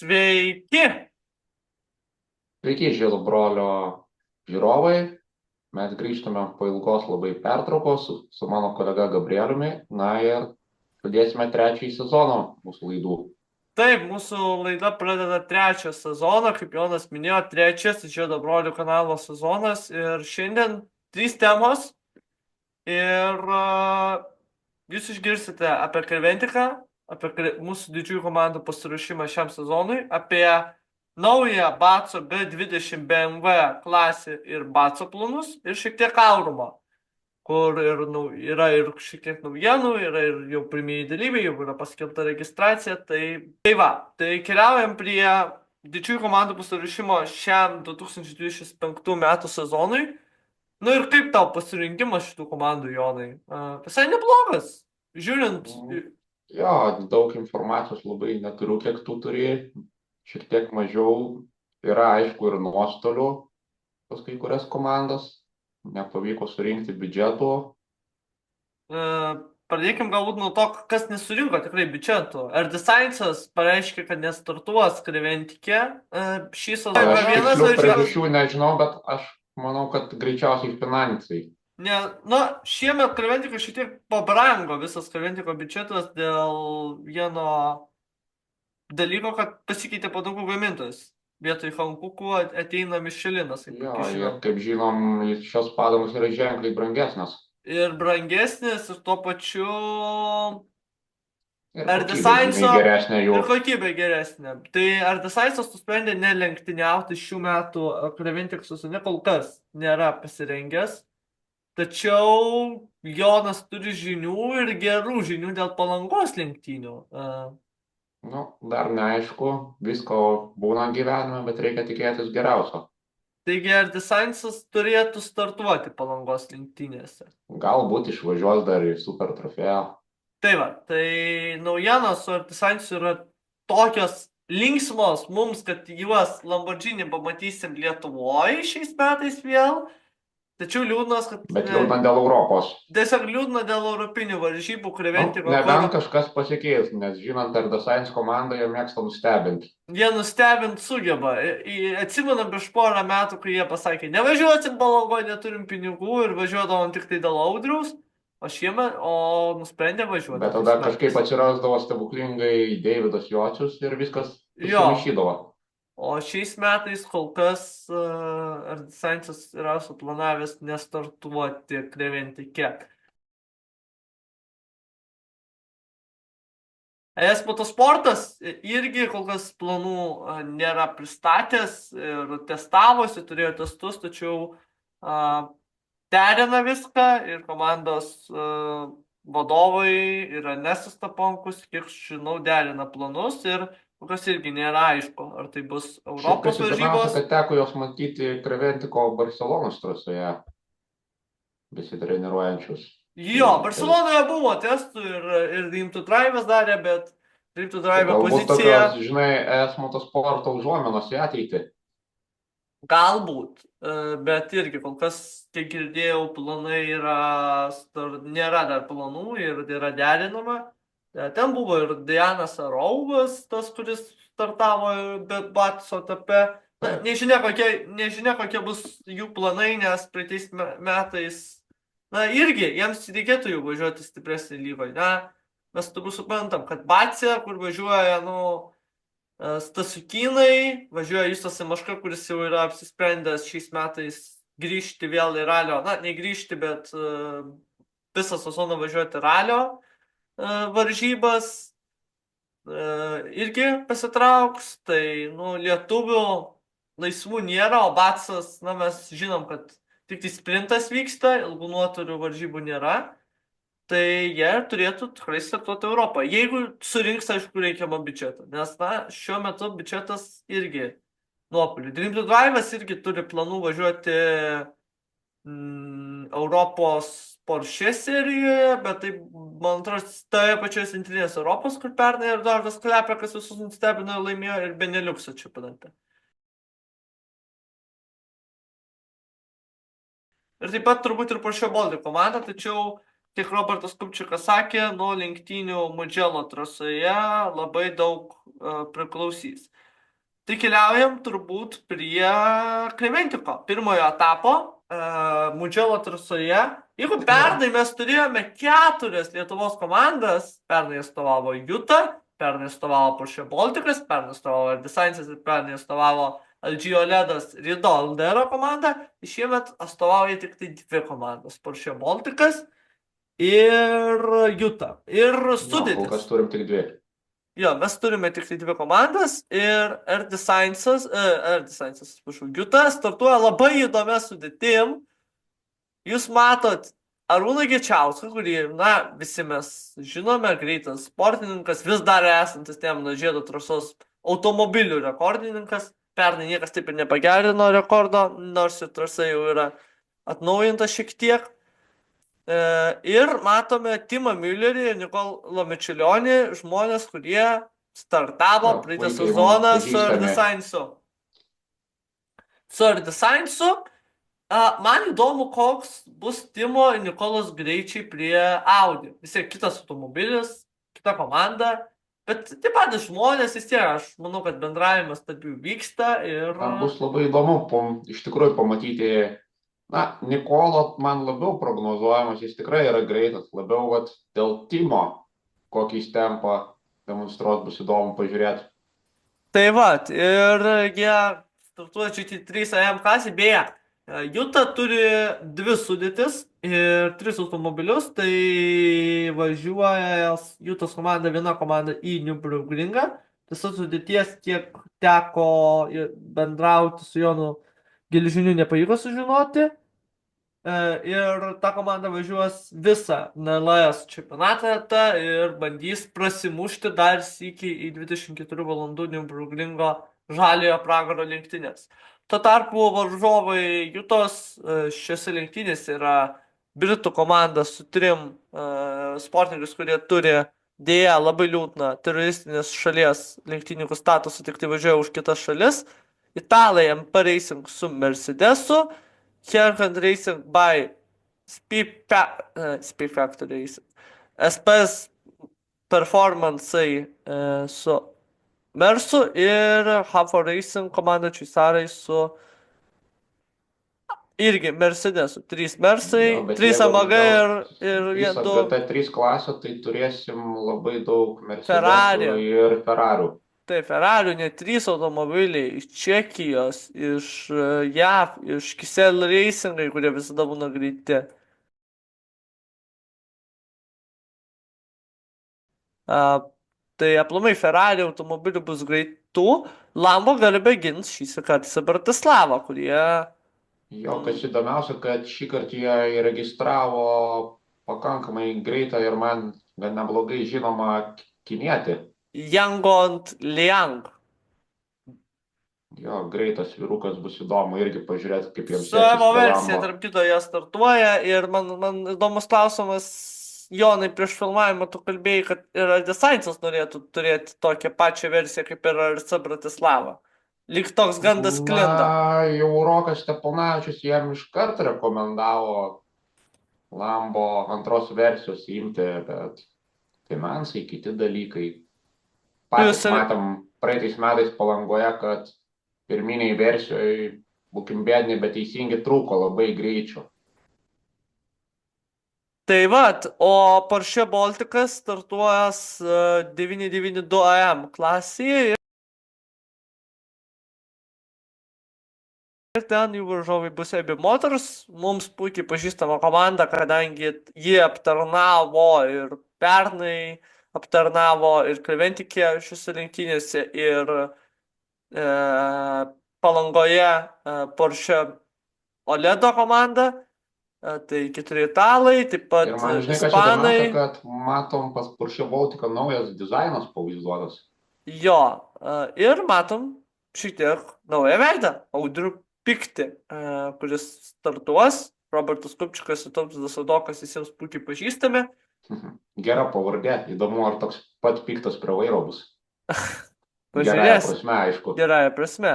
Sveiki! Sveiki, Žilo brolio žiūrovai. Mes grįžtame po ilgos labai pertraukos su mano kolega Gabrieliumi. Na ir pradėsime trečiąjį sezoną mūsų laidų. Taip, mūsų laida pradeda trečią sezoną, kaip Jonas minėjo, trečias Žiedo brolių kanalo sezonas ir šiandien 3 temos ir jūs išgirsite apie Kreventiką, apie mūsų didžiųjų komandų pasiruošimą šiam sezonui, apie naują Baco B20 BMW klasę ir Baco planus ir šiek tiek Aurumo, kur yra ir šiek tiek naujienų, yra ir jau pirmieji dalyviai, jau yra paskelbta registracija. Tai keliaujam prie didžiųjų komandų pasiruošimo šiam 2025 metų sezonui. Nu ir kaip tau pasirinkimas šitų komandų, Jonai? Visai neblogas, žiūrint. Jo, daug informacijos labai neturiu, kiek tu turi. Šiek tiek mažiau yra aišku ir nuostolių pas kai kurias komandas. Nepavyko surinkti biudžeto. Pradėkim galbūt nuo to, kas nesurinko tikrai biudžeto. RD Sciences pareiškė, kad nestartuos Kreventikė šį sezoną. Aš tikslių priežasčių nežinau, bet aš manau, kad greičiausiai finansai. Šiemet Kreventiko šiek tiek pabrango visas Kreventiko biudžetas dėl vieno dalyko, kad pasikeitė padangų gamintojas. Vietoj Hankukų ateina Mišelinas. Kaip žinom, šios padangos yra ženkliai brangesnės. Ir brangesnės, ir tuo pačiu ir kokybė geresnė. Tai Ardesaisas nusprendė nelenktyniauti šių metų Kreventik sezone, kol kas nėra pasirengęs. Tačiau Jonas turi žinių ir gerų žinių dėl Palangos lenktynių. Dar neaišku, visko būna gyvenime, bet reikia tikėtis geriausio. Taigi Ardesaisas turėtų startuoti Palangos lenktynėse. Galbūt išvažiuos dar į super trofėją. Tai naujienos su Ardesainsu yra tokios linksmos mums, kad juos Lamborghini pamatysim Lietuvoje šiais metais vėl. Tačiau liūdnas, kad... Bet liūdna dėl Europos. Tiesiog liūdna dėl europinių varžybų Kreventiko. Nebent kažkas pasikeis, nes žinant RD Science komandą, jie mėgsta nustebinti. Jie nustebint sugeba. Atsimenam prieš porą metų, kai jie pasakė, nevažiuosim Palangoje, neturim pinigų ir važiuodavom tik tai dėl audriaus, o nusprendė važiuoti. Bet tada kažkaip atsirasdavo stebuklingai Deividas Jocius ir viskas susimaišydavo. O šiais metais kol kas RD Sciences yra suplanavęs nestartuoti Kreventike. ES Motosportas irgi kol kas planų nėra pristatęs ir testavosi, turėjo testus, tačiau derina viską ir komandos vadovai yra Nesustaponkus, kiek žinau, derina planus ir kas irgi nėra aišku, ar tai bus Europos varžybos. Kad teko jos matyti Kreventiko Barcelonos trasoje besitreniruojančius. Jo, Barcelonoje buvo testų ir Dream to Drive'as darė, bet Dream to Drive pozicija... Galbūt tokios, žinai, ES Motosporto užuominos į ateitį. Galbūt, bet irgi kol kas, kiek girdėjau, planai nėra dar planų ir yra derinama. Ten buvo ir Dianas Arauvas, tas, kuris startavo Baco etape. Nežinia, kokie bus jų planai, nes praeitais metais, irgi jiems reikėtų jau važiuoti stipresnį lygoje. Mes turbūt suprantam, kad Bace, kur važiuoja, Stasiukynai, važiuoja Justas Simaška, kuris jau yra apsisprendęs šiais metais grįžti vėl į ralio, negrįžti, bet visą sezoną važiuoti ralio varžybas, irgi pasitrauks, tai lietuvių laisvų nėra, o Bacas, mes žinom, kad tik tai sprintas vyksta, ilgų nuotolių varžybų nėra, tai jie turėtų tikrai startuoti Europą, jeigu surinks, aišku, reikiamą biudžetą, nes šiuo metu biudžetas irgi nuopolių. Dream to Drive'as irgi turi planų važiuoti Europos Porsche serijoje, bet tai, man atrodo, toje pačioje centrinės Europos, kur pernai ir Eduardas Klepekas visus nustebino ir laimėjo ir Beneliuxo čempionate. Ir taip pat turbūt ir Porsche Baltic komanda, tačiau, kiek Robertas Kupčikas sakė, nuo lenktynių Mugello trasoje labai daug priklausys. Tai keliaujam turbūt prie Klementiko, pirmojo etapo Mugello trasoje. Jeigu pernai mes turėjome 4 Lietuvos komandas, pernai atstovavo Juta, pernai atstovavo Porsche Baltikas, pernai atstovavo Designsas ir pernai atstovavo Algio Ledas Rido Aldero komanda, šiemet atstovauja tik tai 2 komandos - Porsche Baltikas ir Juta. Ir Jo, kol sudėtis. kas turim tik 2. Jo, mes turime tik tai 2 komandas ir RD Sciencas, atsiprašau, Juta startuoja labai įdomią sudėtim. Jūs matot Arūną Gečiauską, kurį, na, visi mes žinome, greitas sportininkas, vis dar esantis Nemuno žiedo trasos automobilių rekordininkas. Pernai niekas taip ir nepagerino rekordo, nors ir trasa jau yra atnaujinta šiek tiek. Ir matome Timą Müllerį ir Nikolą Mičiulionį, žmonės, kurie startavo Jo, praeitą puikiai sezoną mums su pažįstami. Erdescience'u. Su Erdescience'u. Man įdomu, koks bus Timo ir Nikolos greičiai prie Audi. Vis tiek kitas automobilis, kita komanda. Bet taip pat žmonės vis tiek, aš manau, kad bendravimas tarp jų vyksta ir... Man bus labai įdomu iš tikrųjų pamatyti. Na, Nikolo man labiau prognozuojamas, jis tikrai yra greitas, labiau vat, dėl Timo, kokį jis tempą demonstruot bus įdomu pažiūrėti. Tai vat, ir jie startuoja GT3 AM klasį, beje, Juta turi 2 sudėtis ir 3 automobilius, tai važiuoja Jutos komanda, viena komanda į Nürburgringą. Tiesiog sudėties, kiek teko bendrauti su Jonu Gelžiniu, nepavyko sužinoti. Ir ta komanda važiuos visą NLS čempionatą ir bandys prasimušti dar sykį į 24 valandų Nürburgringo žaliojo pragaro lenktynės. Tuo tarpu varžovai Jutos šiose lenktynėse yra Britų komanda su 3 sportininkais, kurie turi dėja labai liūdną teroristinės šalies lenktynininkų statusą, tik tai važiuoja už kitas šalis. Italai MP Racing su Mercedesu, Herhand Racing by Speed Factory Racing, SPS Performance su Mersu ir Hafo Racing komanda šveicarai su irgi Mercedesu. 3 Mersai, Jo, bet 3 jeigu AMG ir visą 2 GT3 klasę, tai turėsim labai daug Mercedesų Ferrari. ir Ferrarių. Tai Ferrarių net 3 automobiliai iš Čekijos, iš JAV, iš Kisel Racingai, kurie visada būna greiti. Tai aplamai Ferrari automobilių bus greitų. Lambo garbę gins šį kartą Bratislavą, kurie... Jo, kas įdomiausia, kad šį kartą jie įregistravo pakankamai greitą ir man gan neblogai žinomą kinietį. Yangon Liang. Jo, greitas vyrukas, bus įdomu irgi pažiūrėti, kaip jiems Su Evo prie versija, Lambo. tarp kito, jie startuoja ir man įdomus klausimas, Jonai, prieš filmavimą tu kalbėjai, kad ir Designsas norėtų turėti tokią pačią versiją kaip ir RC Bratislava. Lyg toks gandas sklinda. Na, jau Rokas Steponavičius jam iškart rekomendavo Lambo antros versijos imti, bet finansai, kiti dalykai. Patys Jūs ir- matėm praeitais metais Palangoje, kad pirminiai versijoje, būkim bėdni, bet teisingi, trūko labai greičio. Tai vat, o Porsche Baltikas startuojas 992 AM klasėje ir ten jų varžovai bus AB Motors, mums puikiai pažįstama komanda, kadangi jie aptarnavo ir pernai aptarnavo ir Klementikė šiose lenktynėse ir Palangoje Porsche Oledo komanda. Tai 4 italai, taip pat Ir man, žinai, kas ispanai. įdomiausia, kad matom pas Porsche Baltica naujas dizainas pavaizduotas. Jo, ir matom šiek tiek naują veidą, Audrių Pikti, kuris startuos, Robertas Kupčikas ir Tautvydas Sadokas visiems puikiai pažįstami. Gera pavardė, įdomu, ar toks pat piktas prie vairo bus. Gerąja Pažiūrės, prasme, aišku. gerąja prasme.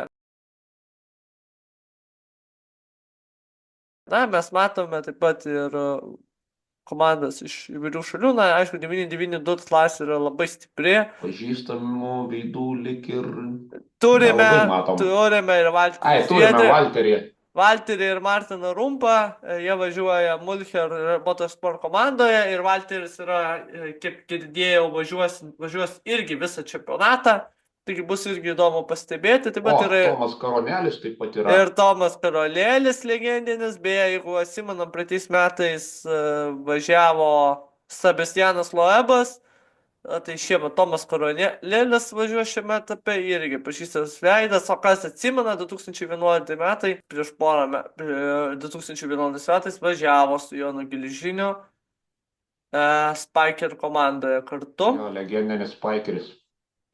Na, mes matome taip pat ir komandas iš įvairių šalių. Na, aišku, 992 klasė yra labai stipri. Pažįstamų veidų lik ir Turime, nelabai matom. turime ir Valterį Ai, turime Zviedrį. Valterį. Valterį ir Martiną Rumpą, jie važiuoja Mulcher Motorsport komandoje ir Valteris yra, kaip girdėjau, važiuos irgi visą čempionatą, taigi bus irgi įdomu pastebėti. Taip O, pat yra Tomas Karonelis taip pat yra. ir Tomas Karolėlis legendinis, beje, jeigu atsimenam, praeitais metais važiavo Sebastianas Loebas. Tai šiemet Tomas Karolėlis važiuoja šiame etape irgi pažįstamas veidas, o kas atsimena, 2011 metai, prieš porą metų, 2011 metais važiavo su Jonu Giližiniu Spiker komandoje kartu. Jo, legendinis Spikeris.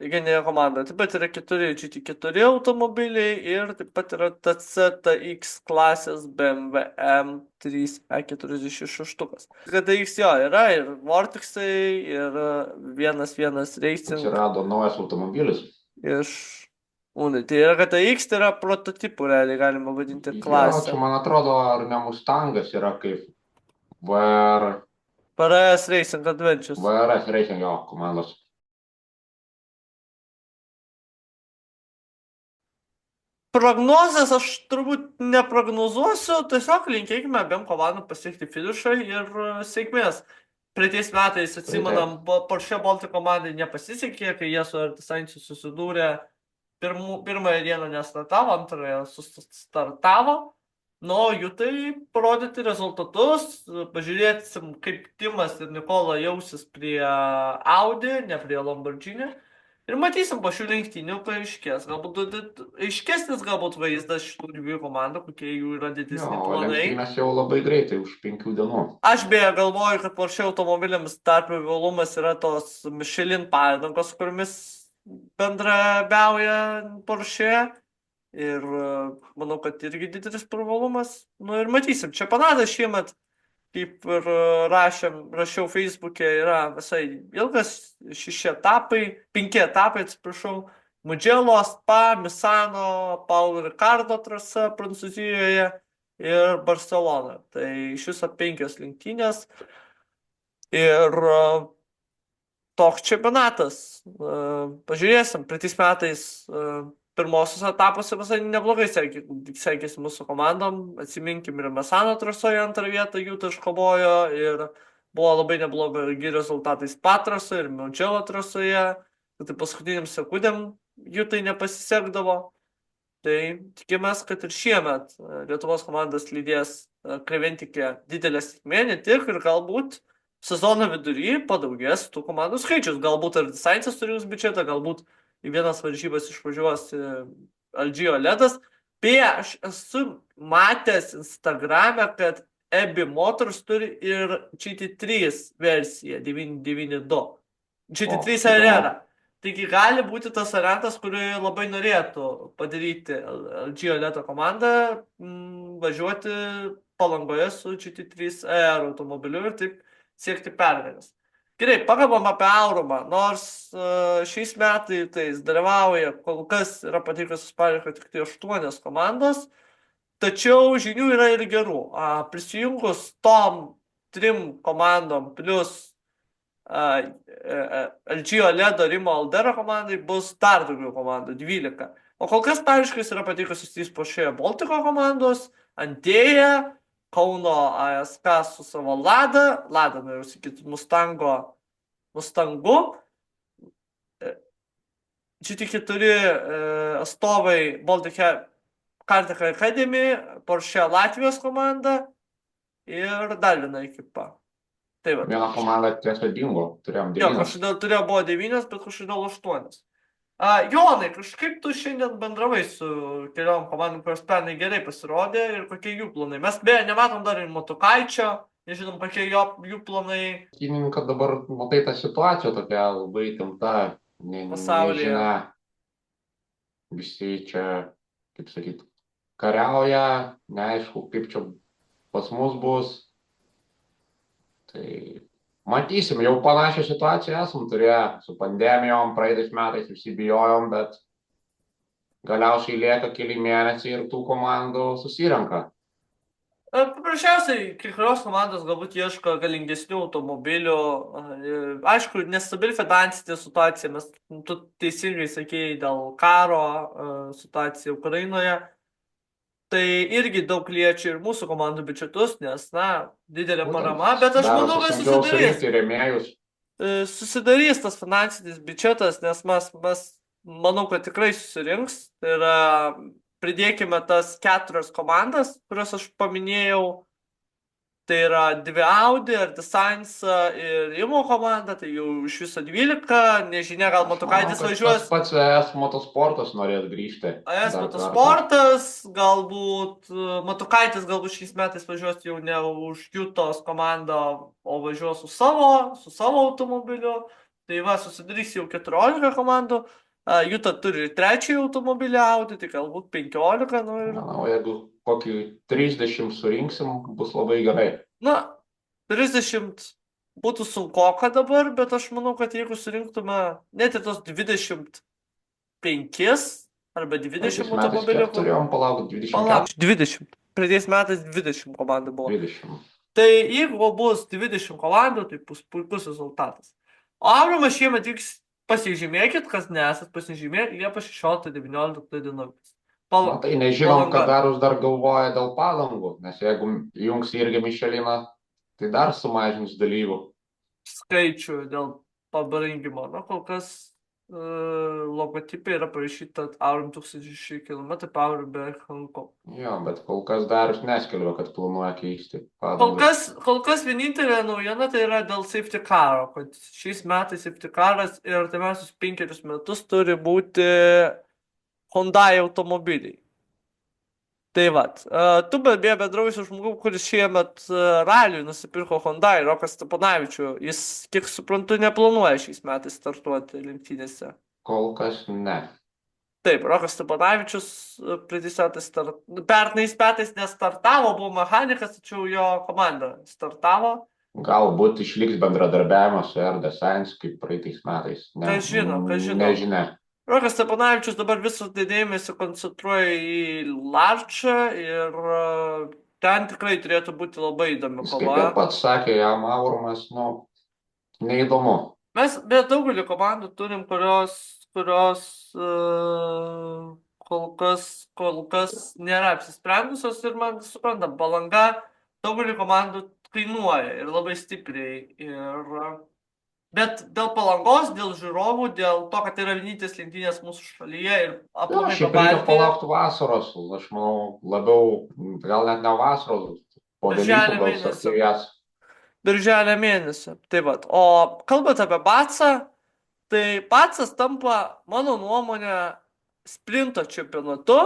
Legendinė komanda. Taip pat yra 4 GT4 automobiliai ir taip pat yra TCTX klasės BMW M3 E46. TCTX jo yra ir Vortexai, ir 1.1 Racing Atsirado naujas automobilis. iš Unity. Tai yra GTX, tai yra prototipų, realiai galima vadinti Jo, klasę. čia man atrodo, ar ne Mustangas yra kaip VR, PRS Racing Adventures. VRS Racing jo komandos. Prognozės aš turbūt neprognozuosiu, tiesiog linkėkime abiem komandom pasiekti finišą ir sėkmės. Praeitais metais, atsimenam, Porsche Baltic komandai nepasisekė, kai jie su Artisainčiu susidūrė, pirmąją dieną nestartavo, antrąją sustartavo. Nu, jų tai parodyti rezultatus, pažiūrėsim, kaip Timas ir Nikola jausis prie Audi, ne prie Lamborghini. Ir matysim po šių lenktynių paaiškės. Galbūt aiškesnis vaizdas šitų dviejų komandų, kokie jų yra didesni Jo, planai. lenktynės jau labai greitai, už 5 dienų. Aš beje galvoju, kad Porsche automobiliams tarp privalumas yra tos Michelin padangos, kuriomis bendrabiauja Porsche. Ir manau, kad irgi didelis privalumas. Nu ir matysim, čempionatas šiemet, kaip ir rašiau Facebook'e, yra visai ilgas, 5 etapai, atsiprašau. Mugello, Spa, Misano, Paulo Ricardo trasa Prancūzijoje ir Barcelona. Tai iš viso 5 lenktynės. Ir toks čempionatas. Pažiūrėsim, praeitais metais pirmosios etapuose visai neblogai sekėsi mūsų komandom. Atsiminkim, ir Misano trasoje antrą vietą Jūta iškovojo ir buvo labai neblogi rezultatai Spa trasoje ir Mugello trasoje. Tai paskutiniam sekundėm Jūtai nepasisekdavo. Tai tikimės, kad ir šiemet Lietuvos komandas lydės Creventikė didelė sėkmė, ne tik ir galbūt sezono vidury padaugės tų komandų skaičius. Galbūt ir Sainsas turės biudžetą, galbūt į vienas varžybas išvažiuos Algio Ledas. Beje, aš esu matęs Instagrame, kad EBI Motors turi ir GT3 versiją 992. GT3 Arena. Taigi gali būti tas variantas, kurį labai norėtų padaryti Algio Ledo komanda, važiuoti Palangoje su GT3 AR automobiliu ir taip siekti pergalės. Gerai, pakalbam apie Aurumą, nors šiais metais dalyvauja, kol kas yra pateikusios pareiškos tik tai 8 komandos, tačiau žinių yra ir gerų. Prisijungus tom 3 komandom plus Algio Ledo Rimo Aldera komandai bus dar daugiau komandų, 12. O kol kas pareiškos yra pateikusios 3 Porsche Baltiko komandos, Antėja, Kauno ASK su savo Lada, noriu sakyti, Mustangu, GT4 atstovai Baltic Karting Academy, Porsche Latvijos komanda ir dar viena ekipa. Tai va. Viena komanda tiesa dingo, turėjom 9. Jo, kažkodėl buvo 9, bet kažkodėl 8. Jonai, kažkaip tu šiandien bendravai su keliom komandom, kurios pernai gerai pasirodė ir kokie jų planai. Mes beje nematom dar ir Motukaičio, nežinom, kokie jų planai. Kad dabar matai tą situaciją tokia labai įtempta, Pasaulyje. nežinia, visi čia, kaip sakyt, kariauja, neaišku, kaip čia pas mus bus. Tai matysim, jau panašią situaciją esam turėję su pandemijom, praeitais metais visi bijojom, bet galiausiai lieka keli mėnesiai ir tų komandų susirenka. Paprasčiausiai, kai kurios komandos galbūt ieško galingesnių automobilių. Aišku, nestabili finansinė situacija, mes tu teisingai sakėjai dėl karo situacija Ukrainoje. Tai irgi daug liečia ir mūsų komandų biudžetus, nes, na, didelė Būtent parama, bet aš manau, darosi kad sunkiau susidarys. surinkti rėmėjus. Susidarys tas finansinis biudžetas, nes mes manau, kad tikrai susirinks. Tai yra, pridėkime tas 4 komandas, kurias aš paminėjau. Tai yra 2 Audi, Artisans ir Imo komanda, tai jau iš viso 12. Nežinia, gal Aš manau, Matukaitis kad važiuos. tas pats ES motosportas norės grįžti. AS dar Motosportas, galbūt Matukaitis galbūt šiais metais važiuos jau ne už Jutos komandą, o važiuos su savo automobiliu. Tai va, susidarys jau 14 komandų. Juta turi 3 automobilį Audi, tai galbūt 15. Nu, ir... Manau, jeigu kokį 30 surinksim, bus labai gerai. Na, 30 būtų sunkoka dabar, bet aš manau, kad jeigu surinktume net ir tos 25 arba 20 automobilių. Turėjom palaukti 20. Palauk, 20. Praeitais metais 20 komandų buvo. 20. Tai jeigu bus 20 komandų, tai bus puikus rezultatas. O Aurimas šiemet vyks, pasižymėkit, kas nesat pasižymė, Liepos 16-19 dienomis. Na tai nežinom, kad Darius dar galvoja dėl Padangų, nes jeigu jungs irgi Mišeliną, tai dar sumažins dalyvių skaičių dėl pabrangimo. Na, kol kas logotipai yra parašyta Aurim 1006 km, Aurim be Hanko. Jo, bet kol kas Darius neskelbia, kad planuoja keisti Padangas. Kol kas vienintelė naujiena tai yra dėl safety caro, kad šiais metais safety caras ir artimiausius 5 metus turi būti Hyundai automobiliai. Tai vat, tu beje bendrauji su žmogum, kuris šiemet raliui nusipirko Hyundai, Rokas Steponavičių. Jis, kiek suprantu, neplanuoja šiais metais startuoti lenktynėse. Kol kas ne. Taip, Rokas Steponavičius pernais metais nestartavo, buvo mechanikas, tačiau jo komanda startavo. Galbūt išliks bendradarbiavimas su RD Science kaip praeitais metais. Kas žino. Nežinia. Rokas Steponavičius dabar visą dėmesį koncentruoja į Larčą ir ten tikrai turėtų būti labai įdomi Kaip kova. ir pats sakė, jam Aurimas, neįdomu. Mes be daugelį komandų turim, kurios kol kas nėra apsisprendusios ir man supranta, Palanga daugelį komandų kainuoja ir labai stipriai. Bet dėl Palangos, dėl žiūrovų, dėl to, kad yra vienintelės lenktynės mūsų šalyje ir aplamai Šiaip reikia palaukti vasaros, aš manau, labiau, gal net ne vasaros, po Velykų gal suaktyvės. Birželio mėnesį. Tai vat. O kalbant apie Bacą, tai Bacas tampa, mano nuomonė, sprinto čempionatu.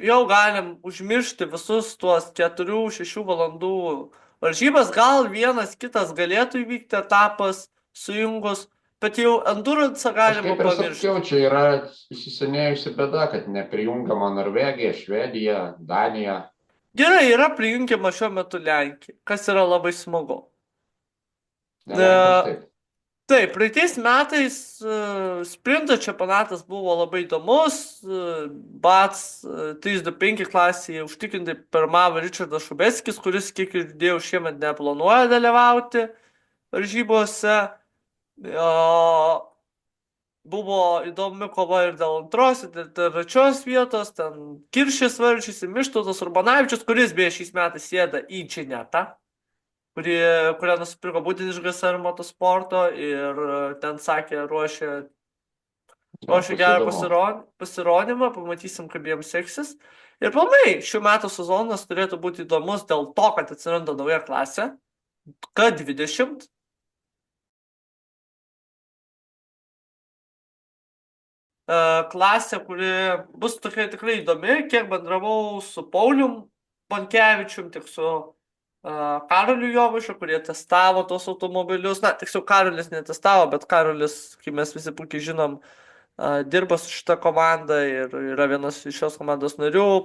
Jau galim užmiršti visus tuos 4-6 valandų varžybas. Gal vienas kitas galėtų įvykti etapas sujungus, bet jau endurance galima pamiršti. Kaip ir sakiau, čia yra įsisenėjusi bėda, kad neprijungiama Norvegija, Švedija, Danija. Gerai, yra prijungiama šiuo metu Lenkija, kas yra labai smagu. Taip, praeitais metais sprinto čempionatas buvo labai įdomus. BAC 325 klasėje užtikrintai pirmavo Ričardas Šubeckis, kuris, kiek girdėjau, šiemet neplanuoja dalyvauti varžybose. Buvo įdomi kova ir dėl antros, ir dėl trečios vietos. Ten Kiršis varžėsi, Mištautas Urbanavičius, kuris beje šiais metais sėda į Džinetą, kurią nusipirko būtent iš GSR motosporto ir ten sakė, ruošia gerą pasirodymą, pamatysim, kaip jiems seksis. Ir planai, šių metų sezonas turėtų būti įdomus dėl to, kad atsiranda nauja klasė, K20. Klasė, kuri bus tokia tikrai įdomi, kiek bendravau su Paulium Bonkevičium, tiek su Karoliu Jovaišu, kurie testavo tos automobilius. Na, tiksliau, Karolis netestavo, bet Karolis, kaip mes visi puikiai žinom, dirba su šita komanda ir yra vienas iš šios komandos narių.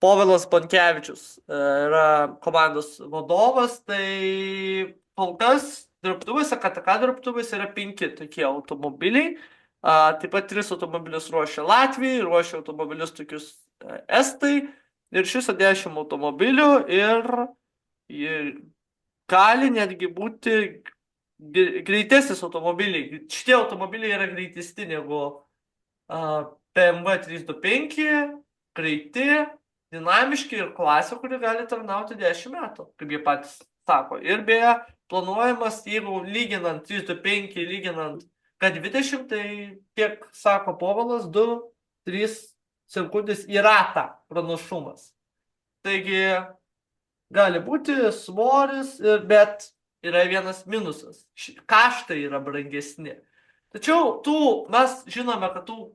Povilas Bonkevičius yra komandos vadovas, tai kol kas dirbtuvėse, KTK dirbtuvėse yra 5 tokie automobiliai. Taip pat 3 automobilius ruošia Latvijai, ruošia automobilius tokius estai ir iš viso 10 automobilių ir gali netgi būti greitesnis automobiliai. Šitie automobiliai yra greitesni negu BMW 325, greiti, dinamiški ir klasė, kuri gali tarnauti 10 metų, kaip jie patys sako. Ir beje, planuojamas, jeigu lyginant 325, lyginant K20, tai kiek sako Povilas, 2-3 sekundės į ratą pranašumas. Taigi, gali būti svoris, bet yra vienas minusas. Kaštai yra brangesni. Tačiau mes žinome, kad tų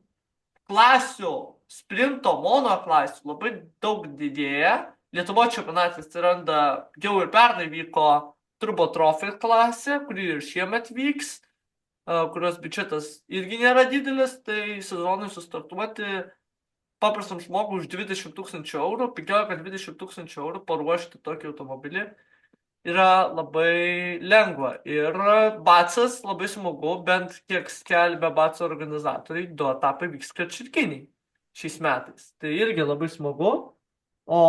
klasių, sprinto mono klasių labai daug didėja. Lietuvos čempionatas atsiranda, jau ir pernai vyko Turbo Trophy klasė, kuri ir šiemet vyks, kurios biudžetas irgi nėra didelis, tai sezonui sustartuoti paprastam žmogui už 20 000 eurų, 15-20 000 eurų paruošti tokį automobilį yra labai lengva. Ir Bacas labai smagu, bent kiek skelbia Baco organizatoriai, 2 etapai vyks Kačerginėj šiais metais. Tai irgi labai smagu. O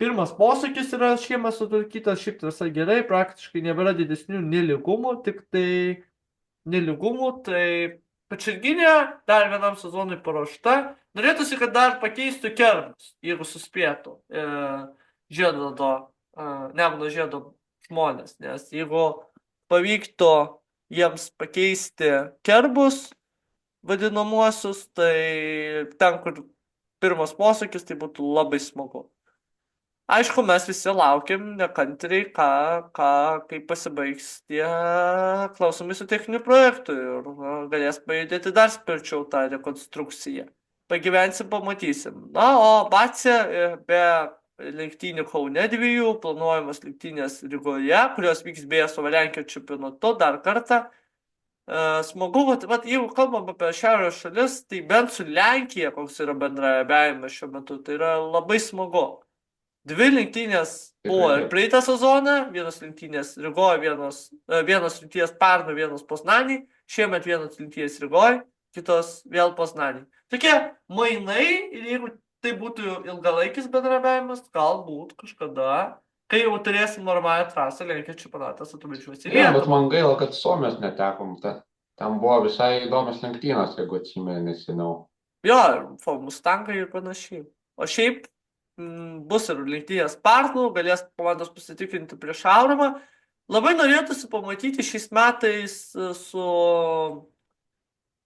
pirmas posūkis yra šiemet sutvarkytas, šiaip tai visai gerai, praktiškai nebėra didesnių nelygumų, tik tai nelygumų, tai Kačerginė dar vienam sezonui paruošta. Norėtųsi, kad dar pakeistų kerbus, jeigu suspėtų Nemuno žiedo žmonės, nes jeigu pavyktų jiems pakeisti kerbus vadinamuosius, tai ten, kur pirmas posūkis, tai būtų labai smagu. Aišku, mes visi laukiam nekantriai, kaip pasibaigs tie klausimai su techniniu projektu ir galės pajudėti dar sparčiau tą rekonstrukciją. Pagyvensim, pamatysim. Na, o Bace be lenktynių Kaune 2, planuojamas lenktynės Rygoje, kurios vyks beje su Lenkijos čempionatu dar kartą. Smagu, jeigu kalbam apie šiaurės šalis, tai bent su Lenkija, koks yra bendradarbiavimas šiuo metu, tai yra labai smagu. 2 lenktynės buvo ir praeitą sezoną, vienas lenktynės Rygoje, vienas lenktynės Pernai, vienas Poznanį, šiemet vienas lenktynės Rygoje, kitos vėl Poznanį. Tokie mainai, ir jeigu tai būtų ilgalaikis bendradarbiavimas, galbūt kažkada, kai jau turėsim normalią trasą, Lenkijos čempionatas atvažiuos į Lietuvą. Bet man gaila, kad Suomijos netekom. Tam buvo visai įdomios lenktynas, jeigu atsimeni seniau. Jo, Mustangai ir panašiai. O šiaip bus ir lenktynės Partnų, galės komandos pasitikrinti prieš Auromą. Labai norėtųsi pamatyti šiais metais su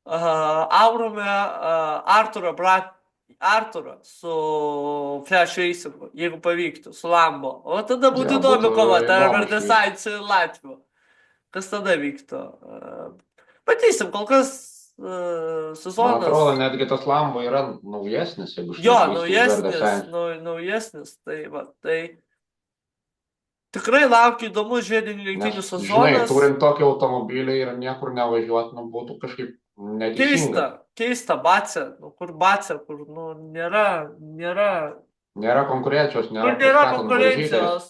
Aurome Arturą su Flash Racingu, jeigu pavyktų, su Lambo. O tada būtų įdomi kova, tarp Verdesaitį ir Latvių. Kas tada vyktų? Matysim, kol kas sezonas. Man atrodo, netgi tas Lambo yra naujesnis, jeigu Jo, naujesnis, tai tikrai laukia įdomus žiedinių lenktynių sezonas. Žinai, turint tokį automobilį ir niekur nevažiuoti, būtų kažkaip neteisinga. Keista, Bace, kur Bace, kur nėra konkurencijos, nėra konkurencijos,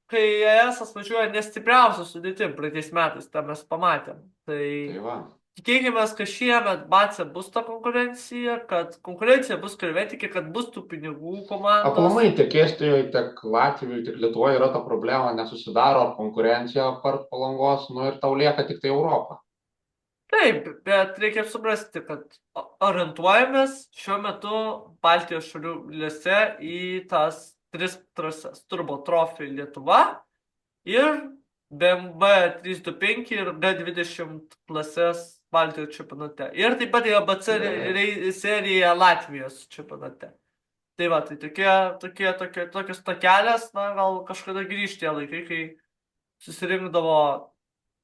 kai ES važiuoja nestipriausias sudėtim praeitais metais, tą mes pamatėm. Tai tikėkime, kad šiemet Bace bus ta konkurencija, kad konkurencija bus krevetikė, kad bus tų pinigų komandos. Aplamai tiek Estijoje, tiek Latvijoje, tiek Lietuvoje yra ta problema, nesusidaro konkurencija apart Palangos, ir tau lieka tik tai Europa. Taip, bet reikia suprasti, kad orientuojamės šiuo metu Baltijos šaliuose į tas 3 trasas. Turbo Trophy Lietuva ir BMW 325 ir G20 klasės Baltijos čempionate. Ir taip pat yra BC serija Latvijos čempionate. Tai va, tai tokios takelės, gal kažkada grįžti tie laikai, kai susirinkdavo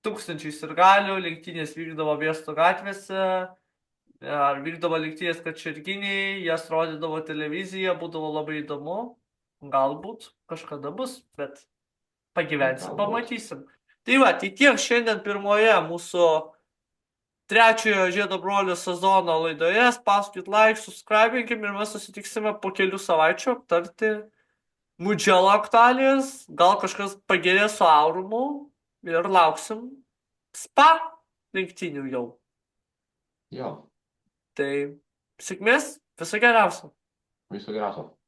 tūkstančiai sirgalių, lenktynės vykdavo miesto gatvėse, ar vykdavo lenktynės Kačerginėj, jas rodydavo televizija, būdavo labai įdomu, galbūt kažkada bus, bet pagyvensim, pamatysim. Tai va, tai tiek šiandien pirmoje mūsų 3 Žiedo brolių sezono laidoje, spauskit like, subscribinkim ir mes susitiksime po kelių savaičių aptarti Mugello aktualijas, gal kažkas pagerės su Aurumu. Ir lauksim Spa lenktynių jau. Jo. Tai sėkmės, viso geriausio. Viso geriausio.